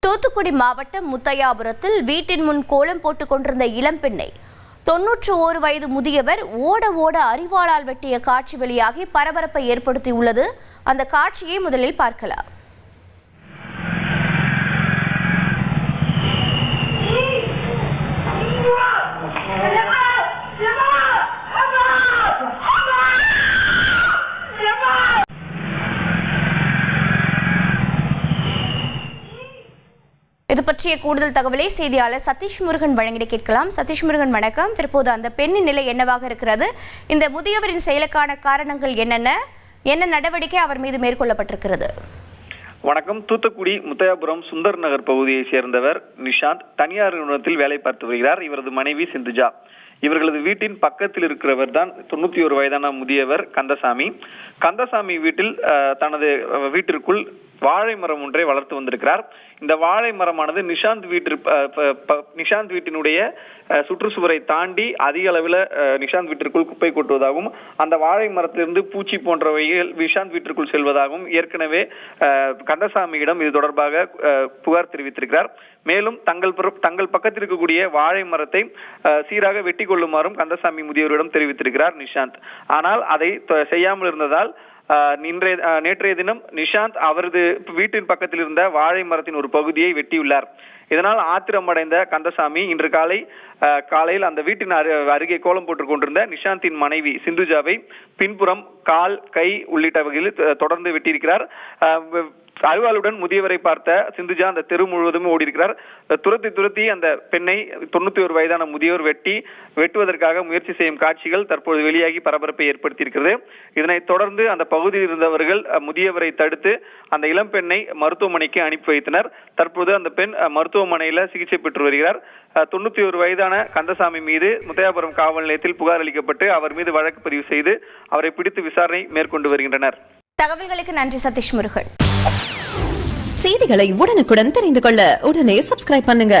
தூத்துக்குடி மாவட்டம் முத்தையாபுரத்தில் வீட்டின் முன் கோலம் போட்டுக் கொண்டிருந்த இளம்பெண்ணை 91 வயது முதியவர் ஓட ஓட அரிவாளால் வெட்டிய காட்சி வெளியாகி பரபரப்பை ஏற்படுத்தியுள்ளது. அந்த காட்சியை முதலில் பார்க்கலாம். இது பற்றிய கூடுதல் தகவலை செய்தியாளர் சதீஷ் முருகன் வழங்கிட கேட்கலாம். சதீஷ் முருகன் வணக்கம். தற்போது அந்த பெண்ணின் நிலை என்னவாக இருக்கிறது? இந்த முதியவரின் செயலுக்கான காரணங்கள் என்ன நடவடிக்கை அவர் மீது மேற்கொள்ளப்பட்டிருக்கிறது? வணக்கம். தூத்துக்குடி முத்தையாபுரம் சுந்தர் நகர் பகுதியை சேர்ந்தவர் நிஷாந்த். தனியார் நிறுவனத்தில் வேலை பார்த்து வருகிறார். இவரது மனைவி சிந்துஜா. இவர்களது வீட்டின் பக்கத்தில் இருக்கிறவர் தான் 91 வயதான முதியவர் கந்தசாமி வீட்டில் தனது வீட்டிற்குள் வாழை மரம் ஒன்றை வளர்த்து வந்திருக்கிறார். இந்த வாழை மரமானது நிஷாந்த் வீட்டினுடைய சுற்றுச்சுவரை தாண்டி அதிக அளவில் நிஷாந்த் வீட்டிற்குள் குப்பை கொட்டுவதாகவும் அந்த வாழை மரத்திலிருந்து பூச்சி போன்றவைகள் நிஷாந்த் வீட்டிற்குள் செல்வதாகவும் ஏற்கனவே கந்தசாமியிடம் இது தொடர்பாக புகார் தெரிவித்திருக்கிறார். மேலும் தங்கள் பக்கத்தில் இருக்கக்கூடிய வாழை மரத்தை சீராக வெட்டி கொள்ளுமாறும் கந்தசாமி முதியவரிடம் தெரிவித்திருக்கிறார் நிஷாந்த். ஆனால் அதை செய்யாமல் இருந்ததால் நேற்றைய தினம் நிஷாந்த் அவரது வீட்டின் பக்கத்தில் இருந்த வாழை மரத்தின் ஒரு பகுதியை வெட்டியுள்ளார். இதனால் ஆத்திரமடைந்த கந்தசாமி இன்று காலையில் அந்த வீட்டின் அருகே கோலம் போட்டுக் கொண்டிருந்த நிஷாந்தின் மனைவி சிந்துஜாவை பின்புறம் கால், கை உள்ளிட்ட வகையில் தொடர்ந்து வெட்டியிருக்கிறார். அருவாளுடன் முதியவரை பார்த்த சிந்துஜா அந்த தெரு முழுவதும் ஓடி இருக்கிறார். துரத்தி அந்த பெண்ணை 91 வயதான முதியவர் வெட்டுவதற்காக முயற்சி செய்யும் காட்சிகள் தற்போது வெளியாகி பரபரப்பை ஏற்படுத்தியிருக்கிறது. இதனைத் தொடர்ந்து அந்த பகுதியில் இருந்தவர்கள் முதியவரை தடுத்து அந்த இளம்பெண்ணை மருத்துவமனைக்கு அனுப்பி வைத்தனர். தற்போது அந்த பெண் மருத்துவமனையில் சிகிச்சை பெற்று வருகிறார். 91 வயதான கந்தசாமி மீது முத்தையாபுரம் காவல் நிலையத்தில் புகார் அளிக்கப்பட்டு அவர் மீது வழக்கு பதிவு செய்து அவரை பிடித்து விசாரணை மேற்கொண்டு வருகின்றனர். தகவல்களுக்கு நன்றி சதீஷ் முருகன். செய்திகளை உடனுக்குடன் தெரிந்து கொள்ள உடனே சப்ஸ்கிரைப் பண்ணுங்க.